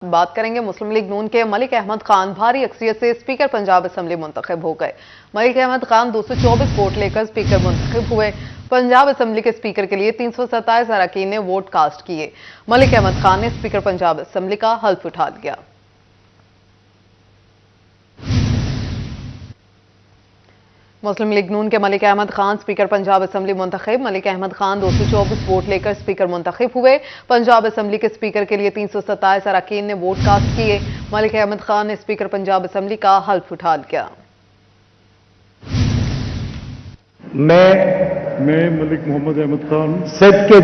बात करेंगे मुस्लिम लीग नून के मलिक अहमद खान भारी अक्सरियत से स्पीकर पंजाब असेंबली मुंतखब हो गए। मलिक अहमद खान 224 वोट लेकर स्पीकर मुंतखब हुए। पंजाब असेंबली के स्पीकर के लिए 327 अरकान ने वोट कास्ट किए। मलिक अहमद खान ने स्पीकर पंजाब असेंबली का हल्फ उठा लिया। मुस्लिम लीग नून के मलिक अहमद खान स्पीकर पंजाब असेंबली मुंतखब। मलिक अहमद खान 224 वोट लेकर स्पीकर मुंतखब हुए। पंजाब असेंबली के स्पीकर के लिए 327 अरकान ने वोट कास्ट किए। मलिक अहमद खान ने स्पीकर पंजाब असेंबली का हल्फ उठा लिया। मैं मलिक मोहम्मद अहमद खान सिद्ध के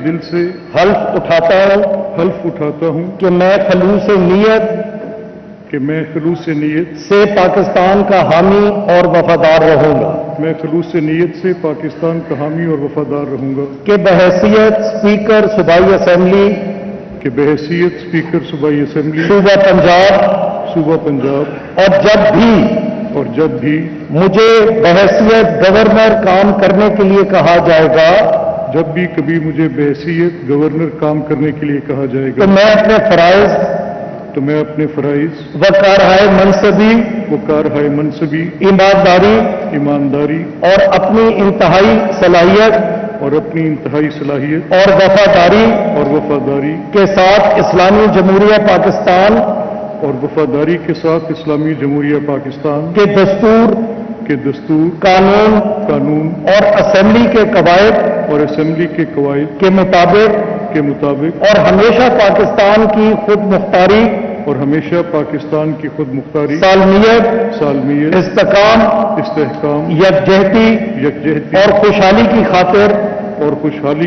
दिल से हल्फ उठाता हूं कि मैं खलूस नीयत से पाकिस्तान का हामी और वफादार रहूंगा। मैं खलूस नीयत से पाकिस्तान का हामी और वफादार रहूंगा कि बहैसियत स्पीकर सूबाई असेंबली सूबा पंजाब और जब भी मुझे बहैसियत गवर्नर काम करने के लिए कहा जाएगा, जब भी कभी मुझे बहैसियत गवर्नर काम करने के लिए कहा जाएगा, तो मैं अपने फराइज व कारहाय मनसबी ईमानदारी और अपनी इंतहाई सलाहियत और वफादारी के साथ इस्लामी जमहूरिया पाकिस्तान के दस्तूर कानून और असेंबली के कवायद के मुताबिक और हमेशा पाकिस्तान की खुद मुख्तारी सालमियत इस्तेहकाम यकजहती और खुशहाली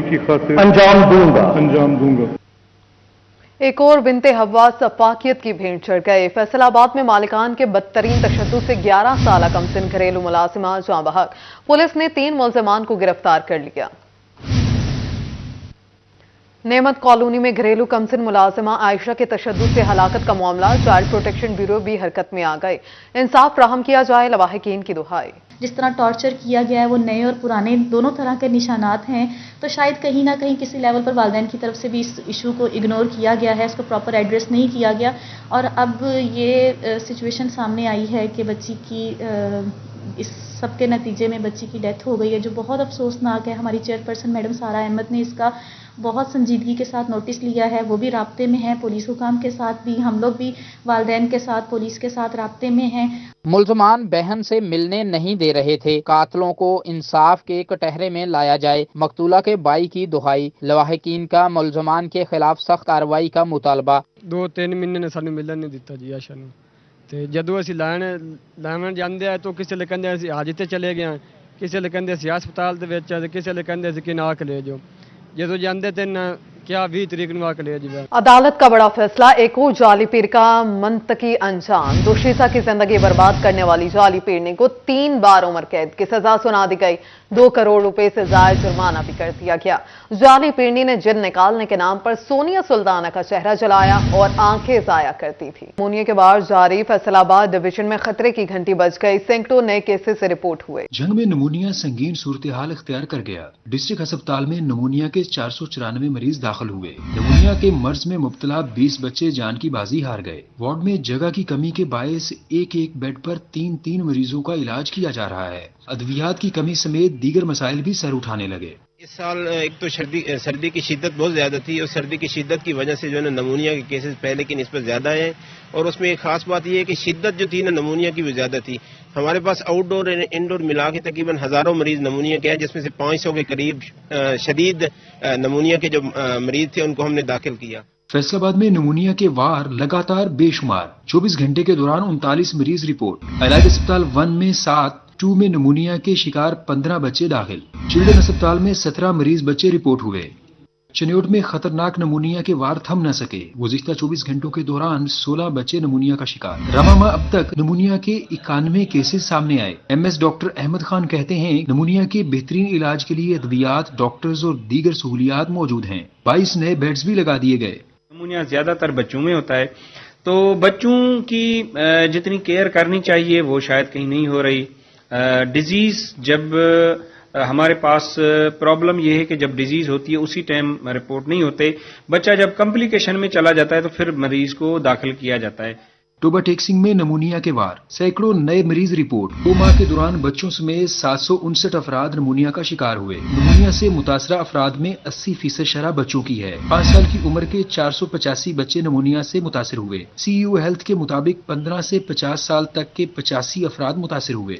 की खातिर अंजाम दूंगा। एक और बिनते हवास अफाकियत की भेंट चढ़ गए। फैसलाबाद में मालिकान के बदतरीन तशद्दुद से 11 साल कमसिन घरेलू मुलाजिमा जाँ बहक। पुलिस ने 3 मुलजमान को गिरफ्तार कर लिया। नेमत कॉलोनी में घरेलू कमसिन मुलाजिमा आयशा के तशद्दुद से हलाकत का मामला, चाइल्ड प्रोटेक्शन ब्यूरो भी हरकत में आ गए। इंसाफ फराहम किया जाए, लवाहिकीन की दुहाई। जिस तरह टॉर्चर किया गया है वो नए और पुराने दोनों तरह के निशानात हैं, तो शायद कहीं ना कहीं किसी लेवल पर वालिदैन की तरफ से भी इस इशू को इग्नोर किया गया है, इसको प्रॉपर एड्रेस नहीं किया गया और अब ये सिचुएशन सामने आई है कि बच्ची की इस सब के नतीजे में बच्ची की डेथ हो गई है, जो बहुत अफसोसनाक है। हमारी चेयरपर्सन मैडम सारा अहमद ने इसका बहुत संजीदगी के साथ नोटिस लिया है, वो भी राब्ते में है पुलिस हुकाम के साथ भी, हम लोग भी वालिदैन के साथ पुलिस के साथ राब्ते में हैं। मुल्जमान बहन से मिलने नहीं दे रहे थे, कातलों को इंसाफ के कटहरे में लाया जाए, मकतूला के बाई की दुहाई। लवाहिकीन का मुल्जमान के खिलाफ सख्त कार्रवाई का मुतालबा। 2-3 महीने ने सानू मिलन नहीं दिता जी आशा ने, ਤੇ ਜਦੋਂ ਅਸੀਂ ਲੈਣ ਜਾਂਦੇ ਆ ਤਾਂ ਕਿਸੇ ਲਈ ਕਹਿੰਦੇ ਅਸੀਂ ਹਾਜ਼ਰ ਤੇ ਚਲੇ ਗਏ, ਕਿਸੇ ਲਈ ਕਹਿੰਦੇ ਅਸੀਂ ਹਸਪਤਾਲ ਦੇ ਵਿੱਚ, ਤੇ ਕਿਸੇ ਲਈ ਕਹਿੰਦੇ ਅਸੀਂ ਕਿ ਨਾ ਕੇ ਲੈ ਜਾਓ। ਜਦੋਂ ਜਾਂਦੇ ਤੇ क्या 20 तारीख ਨੂੰ ਆ ਕੇ ਲੈ ਜਾਵੇ। अदालत का बड़ा फैसला, एक और जाली पीर का मंतकी अंजाम। दुशीसा की जिंदगी बर्बाद करने वाली जाली पीरने को 3 बार उम्र कैद की सजा सुना दी गई। 2 करोड़ रुपए से ज्यादा जुर्माना भी कर दिया गया। जाली पीरनी ने जिन निकालने के नाम पर सोनिया सुल्ताना का चेहरा जलाया और आंखें जाया करती थी। नमूनिया के बाद जारी फैसलाबाद डिवीजन में खतरे की घंटी बज गई। सैकड़ों नए केसेस से रिपोर्ट हुए। जंग में नमूनिया संगीन सूरत हाल इख्तियार कर गया। डिस्ट्रिक्ट अस्पताल में नमूनिया के 494 मरीज दाखिल हुए। नमूनिया के मर्ज में मुब्तला 20 बच्चे जान की बाजी हार गए। वार्ड में जगह की कमी के बायस एक बेड पर 3 मरीजों का इलाज किया जा रहा है। अद्वियात की कमी समेत दीगर मसाइल भी सर उठाने लगे। इस साल एक तो सर्दी की शिद्दत बहुत ज़्यादा थी और सर्दी की शिद्दत की वजह से जो है ना नमूनिया के केसेस पहले की निस्बत ज़्यादा हैं और उसमें एक ख़ास बात यह है कि शिद्दत जो थी ना नमूनिया की वो ज़्यादा थी। हमारे पास आउटडोर और इनडोर मिला के तकरीबन हज़ारों मरीज नमूनिया के हैं, जिसमें से 500 के करीब शदीद नमूनिया के जो मरीज थे उनको हमने दाखिल किया। फैसलाबाद में नमूनिया के वार लगातार बेशुमार। 24 घंटे के दौरान 39 मरीज रिपोर्ट। इलाज अस्पताल 1 में 7, 2 में नमूनिया के शिकार 15 बच्चे दाखिल। चिल्ड्रन अस्पताल में 17 मरीज बच्चे रिपोर्ट हुए। चनियोट में खतरनाक नमूनिया के वार थम न सके। गुज़िश्ता 24 घंटों के दौरान 16 बच्चे नमूनिया का शिकार। रमामा अब तक नमूनिया के 91 केसेस सामने आए। MS डॉक्टर अहमद खान कहते हैं नमूनिया के बेहतरीन इलाज के लिए अद्वियात, डॉक्टर्स और दीगर सहूलियात मौजूद हैं। 22 नए बेड्स भी लगा दिए गए। नमूनिया ज्यादातर बच्चों में होता है, तो बच्चों की जितनी केयर करनी चाहिए वो शायद कहीं नहीं हो रही। डिजीज जब ہمارے پاس پرابلم یہ ہے کہ جب ڈیزیز ہوتی ہے اسی ٹائم رپورٹ نہیں ہوتے، بچہ جب کمپلیکیشن میں چلا جاتا ہے تو پھر مریض کو داخل کیا جاتا ہے۔ ٹوبا ٹیکسنگ میں نمونیا کے وار، سینکڑوں نئے مریض رپورٹ۔ 2 ماہ کے دوران بچوں سمیت 759 افراد نمونیا کا شکار ہوئے۔ نمونیا سے متاثرہ افراد میں 80% شرح بچوں کی ہے۔ 5 سال کی عمر کے 485 بچے نمونیا سے متاثر ہوئے۔ سی ای او ہیلتھ کے مطابق 15 سے 50 سال تک کے 85 افراد متاثر ہوئے۔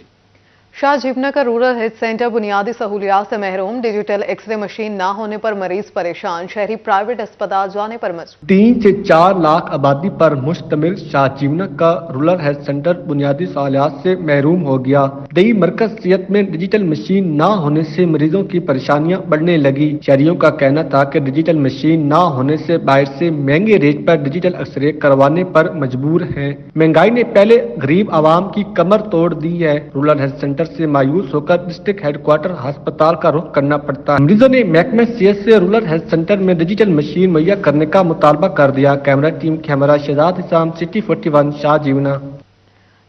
شاہ جیونا کا رورل ہیلتھ سینٹر بنیادی سہولیات سے محروم، ڈیجیٹل ایکس رے مشین نہ ہونے پر مریض پریشان، شہری پرائیویٹ اسپتال جانے پر مجبور۔ 3 سے 4 لاکھ آبادی پر مشتمل شاہ جیونا کا رورل ہیلتھ سینٹر بنیادی سہولیات سے محروم ہو گیا۔ دیہی مرکز صحت میں ڈیجیٹل مشین نہ ہونے سے مریضوں کی پریشانیاں بڑھنے لگی۔ شہریوں کا کہنا تھا کہ ڈیجیٹل مشین نہ ہونے سے باہر سے مہنگے ریٹ پر ڈیجیٹل ایکس رے کروانے پر مجبور ہیں۔ مہنگائی نے پہلے غریب عوام کی کمر توڑ دی ہے۔ رورل ہیلتھ سینٹر سے مایوس ہو کر ڈسٹرکٹ ہیڈ کوارٹر ہسپتال کا رخ کرنا پڑتا ہے۔ مریضوں نے محکمہ صحت سے رورل ہیلتھ سینٹر میں ڈیجیٹل مشین مہیا کرنے کا مطالبہ کر دیا۔ Camera team camera Shahzad Hussam, city 41 Shah Jiwana.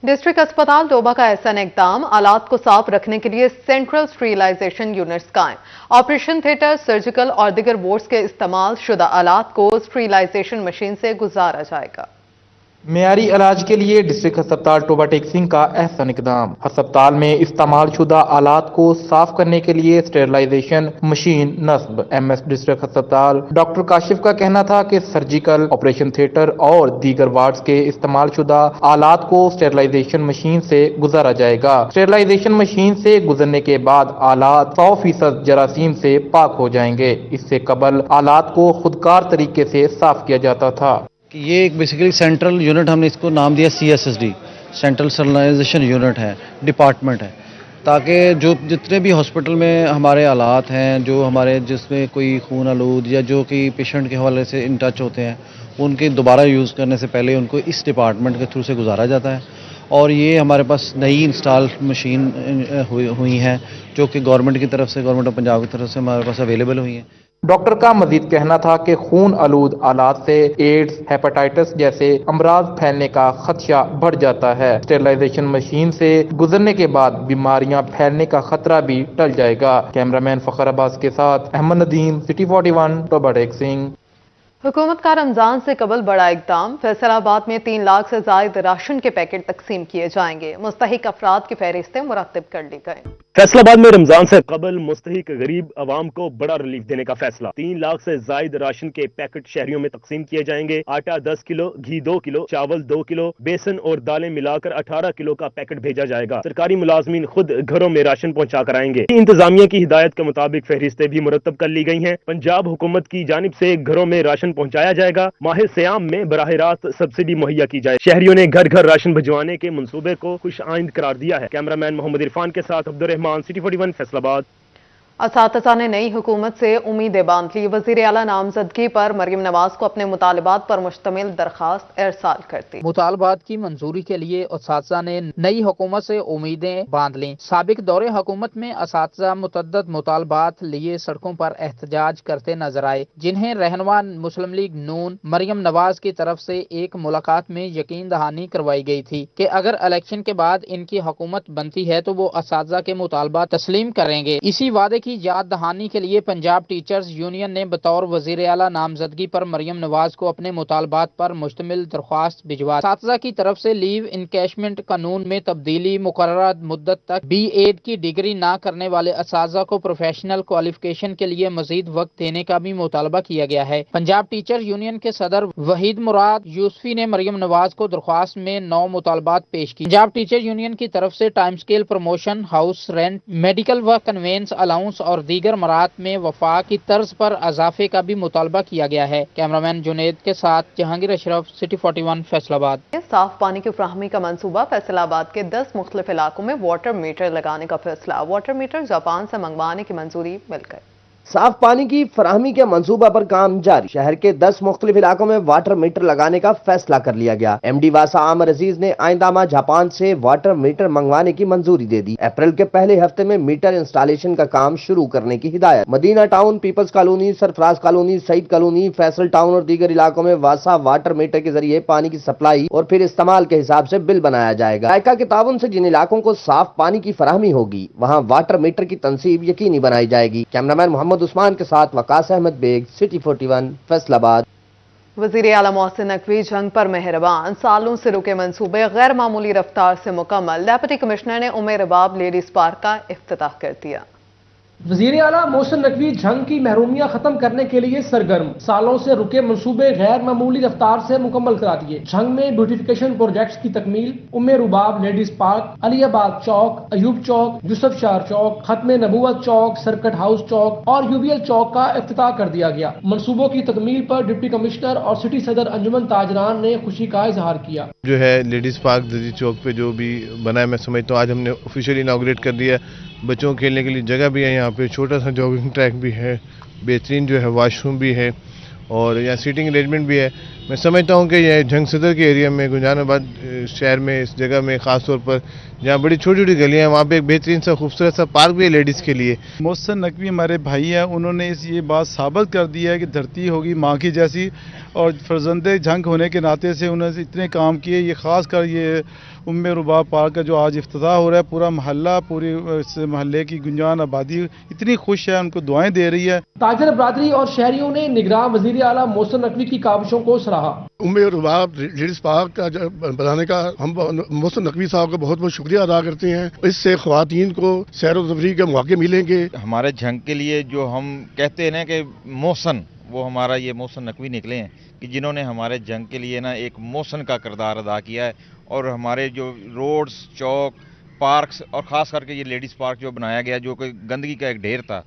District اسپتال ٹوبا کا احسن اقدام، آلات کو صاف رکھنے کے لیے سینٹرل اسٹریلائزیشن یونٹس قائم، آپریشن تھیٹر، سرجیکل اور دیگر وارڈز کے استعمال شدہ آلات کو اسٹریلائزیشن مشین سے گزارا جائے گا۔ معیاری علاج کے لیے ڈسٹرکٹ ہسپتال ٹوبا ٹیکسنگ کا احسن اقدام، ہسپتال میں استعمال شدہ آلات کو صاف کرنے کے لیے اسٹیرلائزیشن مشین نصب۔ ایم ایس ڈسٹرکٹ ہسپتال ڈاکٹر کاشف کا کہنا تھا کہ سرجیکل، آپریشن تھیٹر اور دیگر وارڈز کے استعمال شدہ آلات کو اسٹیرلائزیشن مشین سے گزارا جائے گا۔ اسٹیرلائزیشن مشین سے گزرنے کے بعد آلات 100% جراثیم سے پاک ہو جائیں گے۔ اس سے قبل آلات کو خودکار طریقے سے صاف کیا جاتا تھا۔ یہ ایک بیسیکلی سینٹرل یونٹ، ہم نے اس کو نام دیا CSSD، سینٹرل اسٹیرلائزیشن یونٹ ہے، ڈپارٹمنٹ ہے، تاکہ جو جتنے بھی ہاسپٹل میں ہمارے آلات ہیں، جو ہمارے جس میں کوئی خون آلود یا جو کہ پیشنٹ کے حوالے سے ان ٹچ ہوتے ہیں، ان کے دوبارہ یوز کرنے سے پہلے ان کو اس ڈپارٹمنٹ کے تھرو سے گزارا جاتا ہے۔ اور یہ ہمارے پاس نئی انسٹال مشین ہوئی ہیں جو کہ گورنمنٹ کی طرف سے، گورنمنٹ آف پنجاب کی طرف سے ہمارے پاس اویلیبل ہوئی ہیں۔ ڈاکٹر کا مزید کہنا تھا کہ خون آلود آلات سے ایڈز، ہیپاٹائٹس جیسے امراض پھیلنے کا خدشہ بڑھ جاتا ہے۔ اسٹیرلائزیشن مشین سے گزرنے کے بعد بیماریاں پھیلنے کا خطرہ بھی ٹل جائے گا۔ کیمرامین فخر عباس کے ساتھ احمد ندیم، سٹی 41 ٹوبا ٹیکسنگ۔ حکومت کا رمضان سے قبل بڑا اقدام، فیصل آباد میں 3 لاکھ سے زائد راشن کے پیکٹ تقسیم کیے جائیں گے، مستحق افراد کی فہرستیں مرتب کر لی گئیں۔ فیصل آباد میں رمضان سے قبل مستحق غریب عوام کو بڑا ریلیف دینے کا فیصلہ، 3 لاکھ سے زائد راشن کے پیکٹ شہریوں میں تقسیم کیے جائیں گے۔ آٹا 10 کلو، گھی 2 کلو، چاول 2 کلو، بیسن اور دالیں ملا کر 18 کلو کا پیکٹ بھیجا جائے گا۔ سرکاری ملازمین خود گھروں میں راشن پہنچا کر آئیں گے۔ انتظامیہ کی ہدایت کے مطابق فہرستیں بھی مرتب کر لی گئی ہیں۔ پنجاب حکومت کی جانب سے گھروں میں راشن پہنچایا جائے گا۔ ماہ سیام میں براہ راست سبسڈی مہیا کی جائے۔ شہریوں نے گھر گھر راشن بھجوانے کے منصوبے کو خوش آئند قرار دیا ہے۔ کیمرہ مین محمد عرفان کے ساتھ عبدالرحمان، سٹی 41 فیصل آباد۔ اساتذہ نے نئی حکومت سے امیدیں باندھ لی، وزیر اعلیٰ نامزدگی پر مریم نواز کو اپنے مطالبات پر مشتمل درخواست ارسال کر دی۔ مطالبات کی منظوری کے لیے اساتذہ نے نئی حکومت سے امیدیں باندھ لیں۔ سابق دور حکومت میں اساتذہ متعدد مطالبات لیے سڑکوں پر احتجاج کرتے نظر آئے، جنہیں رہنما مسلم لیگ نون مریم نواز کی طرف سے ایک ملاقات میں یقین دہانی کروائی گئی تھی کہ اگر الیکشن کے بعد ان کی حکومت بنتی ہے تو وہ اساتذہ کے مطالبات تسلیم کریں گے۔ اسی وعدے کی یاد دہانی کے لیے پنجاب ٹیچرز یونین نے بطور وزیر اعلیٰ نامزدگی پر مریم نواز کو اپنے مطالبات پر مشتمل درخواست بھجوا۔ اساتذہ کی طرف سے لیو انکیشمنٹ قانون میں تبدیلی، مقررہ مدت تک بی ایڈ کی ڈگری نہ کرنے والے اساتذہ کو پروفیشنل کوالیفیکیشن کے لیے مزید وقت دینے کا بھی مطالبہ کیا گیا ہے۔ پنجاب ٹیچر یونین کے صدر وحید مراد یوسفی نے مریم نواز کو درخواست میں 9 مطالبات پیش کی۔ پنجاب ٹیچر یونین کی طرف سے time scale promotion, house rent, medical و کنوینس الاؤنس اور دیگر مرات میں وفاق کی طرز پر اضافے کا بھی مطالبہ کیا گیا ہے۔ کیمرامین جنید کے ساتھ جہانگیر اشرف، سٹی 41 فیصل آباد۔ صاف پانی کی فراہمی کا منصوبہ، فیصل آباد کے 10 مختلف علاقوں میں واٹر میٹر لگانے کا فیصلہ، واٹر میٹر جاپان سے منگوانے کی منظوری مل گئی۔ साफ पानी की फराहमी के मंसूबा पर काम जारी। शहर के 10 मुख्तलिफ इलाकों में वाटर मीटर लगाने का फैसला कर लिया गया। MD वासा आमर अजीज ने आइंदा माह जापान से वाटर मीटर मंगवाने की मंजूरी दे दी। अप्रैल के पहले हफ्ते में मीटर इंस्टॉलेशन का काम शुरू करने की हिदायत। Madina town, peoples colony, Sarfaraz colony, Saeed colony, Faisal town और दीगर इलाकों में वासा वाटर मीटर के जरिए पानी की सप्लाई और फिर इस्तेमाल के हिसाब से बिल बनाया जाएगा। जायका के ताउन से जिन इलाकों को साफ पानी की फराहमी होगी वहाँ वाटर मीटर की तनसीब यकीनी बनाई जाएगी। कैमरामैन मोहम्मद उस्मान के साथ वकास अहमद बेग, सिटी 41, फैसलाबाद। वज़ीर आला मोहसिन नकवी जंग पर मेहरबान, सालों से रुके मंसूबे गैर मामूली रफ्तार से मुकम्मल। डेप्यूटी कमिश्नर ने उम्मे रबाब लेडीज पार्क का इफ्तिताह कर दिया। वज़ीर आला मोहसिन नकवी जंग की महरूमियां खत्म करने के लिए सरगर्म, सालों से रुके मंसूबे गैर मामूली रफ्तार से मुकम्मल करा दिए। जंग में ब्यूटिफिकेशन प्रोजेक्ट्स की तकमील, उम्मे रुबाब लेडीज पार्क, अलीबाग चौक, अयूब चौक, यूसुफ शार चौक, खत्मे नबूवत चौक, सर्किट हाउस चौक और यूबीएल चौक का इफ्तिताह कर दिया गया। मंसूबों की तकमील पर डिप्टी कमिश्नर और सिटी सदर अंजुमन ताजरान ने खुशी का इजहार किया। जो है लेडीज पार्क दजी चौक पे जो भी बना है, मैं समझता हूँ आज हमने ऑफिशियली इनॉग्रेट कर दिया। बच्चों को खेलने के लिए जगह भी है, यहाँ पे छोटा सा जॉगिंग ट्रैक भी है, बेहतरीन जो है वॉशरूम भी है और यहाँ सीटिंग अरेंजमेंट भी है। मैं समझता हूँ कि यह जंग सदर के एरिया में, गुलजानाबाद शहर में, इस जगह में ख़ास तौर पर जहाँ बड़ी छोटी छोटी गलियाँ हैं, वहाँ पे एक बेहतरीन सा खूबसूरत सा पार्क भी है लेडीज़ के लिए। मोहसिन नकवी हमारे भाई हैं, उन्होंने ये बात साबित कर दी है कि धरती होगी माँ की जैसी, और फर्जंदे जंग होने के नाते से उन्होंने इतने काम किए। ये खास कर ये उम्मे रुबाब पार्क का जो आज इफ्तिताह हो रहा है, पूरा मोहल्ला, पूरी इस मोहल्ले की गुंजान आबादी इतनी खुश है, उनको दुआएं दे रही है। ताजर बरादरी और शहरियों ने निगरान वज़ीर आला मोहसिन नकवी की काविशों को सराहा। उम्मे रुबाब लेडीज पार्क का बनाने का हम मोहसिन नकवी साहब का बहुत बहुत शुक्रिया अदा करते हैं। इससे ख्वातीन को सैर व तफरीह के मौके मिलेंगे। हमारे जंग के लिए जो हम कहते हैं ना कि मोहसिन, वो हमारा ये मोहसिन नकवी निकले हैं कि जिन्होंने हमारे जंग के लिए ना एक मोहसिन का किरदार अदा किया है। और हमारे जो रोड्स, चौक, पार्क्स और ख़ास करके ये लेडीज़ पार्क जो बनाया गया, जो कि गंदगी का एक ढेर था,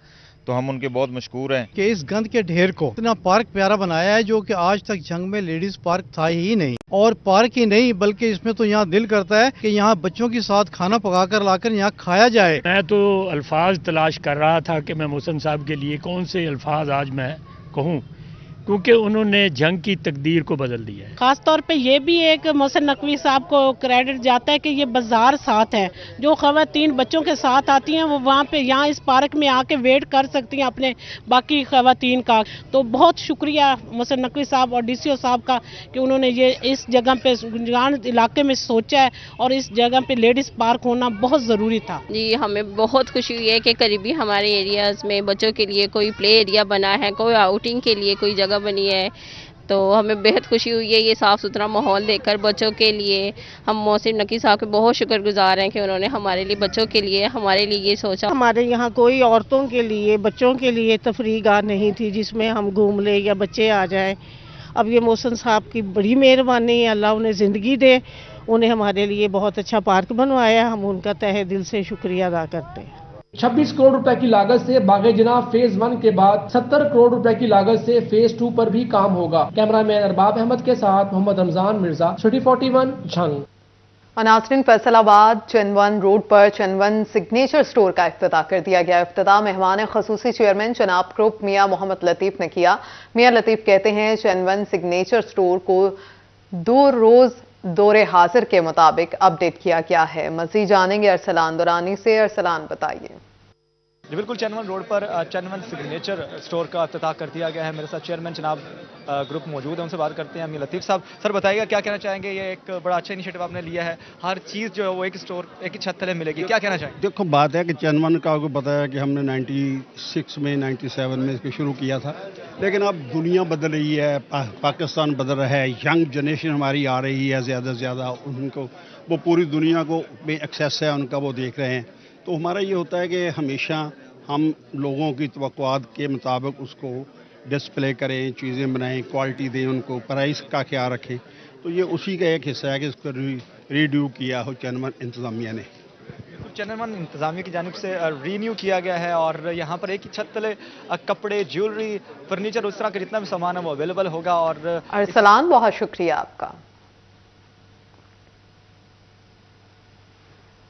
तो हम उनके बहुत मशकूर हैं कि इस गंद के ढेर को इतना पार्क प्यारा बनाया है, जो कि आज तक जंग में लेडीज पार्क था ही नहीं। और पार्क ही नहीं बल्कि इसमें तो यहाँ दिल करता है कि यहाँ बच्चों के साथ खाना पकाकर लाकर यहाँ खाया जाए। मैं तो अल्फाज तलाश कर रहा था कि मैं मोहसिन साहब के लिए कौन से अल्फाज आज मैं कहूँ, क्योंकि उन्होंने जंग की तकदीर को बदल दिया है। खास तौर पे ये भी एक मोहसिन नकवी साहब को क्रेडिट जाता है कि ये बाजार साथ है, जो खवातीन बच्चों के साथ आती हैं वो वहाँ पे यहाँ इस पार्क में आके वेट कर सकती हैं अपने बाकी खवातीन का। तो बहुत शुक्रिया मोहसिन नकवी साहब और DCO साहब का कि उन्होंने ये इस जगह पे गुंजान इलाके में सोचा है और इस जगह पे लेडीज पार्क होना बहुत ज़रूरी था। जी, हमें बहुत खुशी हुई है कि करीबी हमारे एरियाज़ में बच्चों के लिए कोई प्ले एरिया बना है, कोई आउटिंग के लिए कोई जगह बनी है, तो हमें बेहद खुशी हुई है ये साफ़ सुथरा माहौल देखकर बच्चों के लिए। हम मोहसिन नकवी साहब के बहुत शुक्रगुजार हैं कि उन्होंने हमारे लिए, बच्चों के लिए, हमारे लिए ये सोचा। हमारे यहाँ कोई औरतों के लिए, बच्चों के लिए तफरीह गाह नहीं थी जिसमें हम घूम ले या बच्चे आ जाएं। अब ये मोहसिन साहब की बड़ी मेहरबानी है, अल्लाह उन्हें ज़िंदगी दे, उन्हें हमारे लिए बहुत अच्छा पार्क बनवाया, हम उनका तहे दिल से शुक्रिया अदा करते हैं। 26 करोड़ रुपए की लागत से बागे जनाब फेज 1 के बाद 70 करोड़ रुपए की लागत से फेज 2 पर भी काम होगा। कैमरामैन अरबाब अहमद के साथ मोहम्मद रमजान मिर्जा, सिटी 41, जंग। नाज़रीन, फैसलाबाद चंदवन रोड पर चंदवन सिग्नेचर स्टोर का इफ्तिताह कर दिया गया। इफ्तिताह मेहमान खसूसी चेयरमैन जनाब ग्रुप मियां मोहम्मद लतीफ़ ने किया। मियां लतीफ़ कहते हैं चंदवन सिग्नेचर स्टोर को 2 रोज़ दौरे हाजिर के मुताबिक अपडेट किया गया है। मज़ीद जानेंगे अरसलान दुरानी से। अरसलान, बताइए। जी बिल्कुल, चंदवन रोड पर चंदवन सिग्नेचर स्टोर का इफ्तिताह कर दिया गया है। मेरे साथ चेयरमैन जनाब ग्रुप मौजूद है, उनसे बात करते हैं। मियां लतीफ़ साहब, सर बताइएगा क्या कहना चाहेंगे, ये एक बड़ा अच्छा इनिशिएटिव आपने लिया है, हर चीज़ जो है वो एक स्टोर, एक ही छत तले मिलेगी, क्या कहना चाहेंगे? देखो, बात है कि चंदवन का आपको पता है कि हमने 96 में 97 में इसको शुरू किया था, लेकिन अब दुनिया बदल रही है, पाकिस्तान बदल रहा है, यंग जनरेशन हमारी आ रही है ज़्यादा से ज़्यादा, उनको वो पूरी दुनिया को में एक्सेस है उनका, वो देख रहे हैं। तो हमारा ये होता है कि हमेशा हम लोगों की तवक्कुआत के मुताबिक उसको डिस्प्ले करें, चीज़ें बनाएं, क्वालिटी दें उनको, प्राइस का ख्याल रखें। तो ये उसी का एक हिस्सा है कि इसको रीड्यू किया हो चंदवन इंतज़ामिया ने। चंदवन इंतज़ामिया की जानिब से रीन्यू किया गया है और यहाँ पर एक ही छत तले कपड़े, ज्वेलरी, फर्नीचर, उस तरह का जितना भी सामान है वो अवेलेबल होगा। और अरसलान, बहुत शुक्रिया आपका।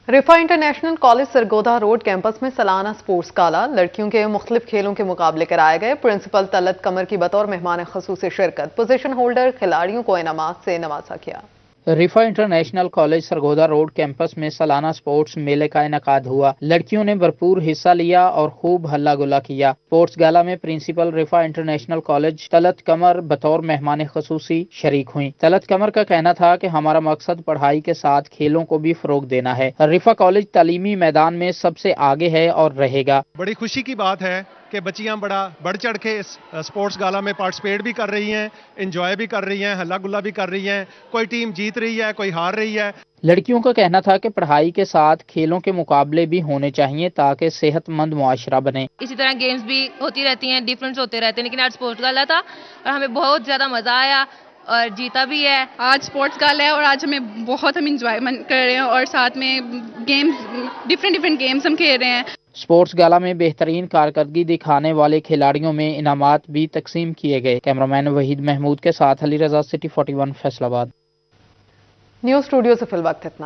Rifa international college Sargodha road campus में सालाना स्पोर्ट्स गाला लड़कियों के मुख्तलिफ खेलों के मुकाबले कराए गए। प्रिंसिपल तलत कमर की बतौर मेहमान खसूसी शिरकत। पोजीशन होल्डर खिलाड़ियों को इनामात से नवाजा किया। Rifa international college Sargodha road campus में सालाना स्पोर्ट्स मेले का इनकाद हुआ। लड़कियों ने भरपूर हिस्सा लिया और खूब हल्ला गुल्ला किया। स्पोर्ट्स गाला में प्रिंसिपल रिफा इंटरनेशनल कॉलेज तलत कमर बतौर मेहमान खसूसी शरीक हुई। तलत कमर का कहना था कि हमारा मकसद पढ़ाई के साथ खेलों को भी फरोग देना है। रिफा कॉलेज तालीमी मैदान में सबसे आगे है और रहेगा। बड़ी खुशी की बात है कि बच्चियां बड़ा बढ़ चढ़ के इस स्पोर्ट्स गाला में पार्टिसिपेट भी कर रही हैं, एंजॉय भी कर रही हैं, हल्ला गुल्ला भी कर रही हैं। कोई टीम जीत रही है, कोई हार रही है। लड़कियों का कहना था कि पढ़ाई के साथ खेलों के मुकाबले भी होने चाहिए ताकि सेहतमंद मुआशरा बने। इसी तरह गेम्स भी होती रहती हैं, डिफरेंस होते रहते हैं, लेकिन आज स्पोर्ट्स गाला था और हमें बहुत ज़्यादा मज़ा आया और जीता भी है। आज स्पोर्ट्स गाला है और आज हमें बहुत हम इंजॉयमेंट कर रहे हैं और साथ में गेम्स डिफरेंट गेम्स हम खेल रहे हैं। स्पोर्ट्स गाला में बेहतरीन कारकर्दगी दिखाने वाले खिलाड़ियों में इनामात भी तकसीम किए गए। कैमरामैन वहीद महमूद के साथ अली रजा, सिटी 41 फैसलाबाद। न्यूज़ स्टूडियो से फिल वक्त इतना ही।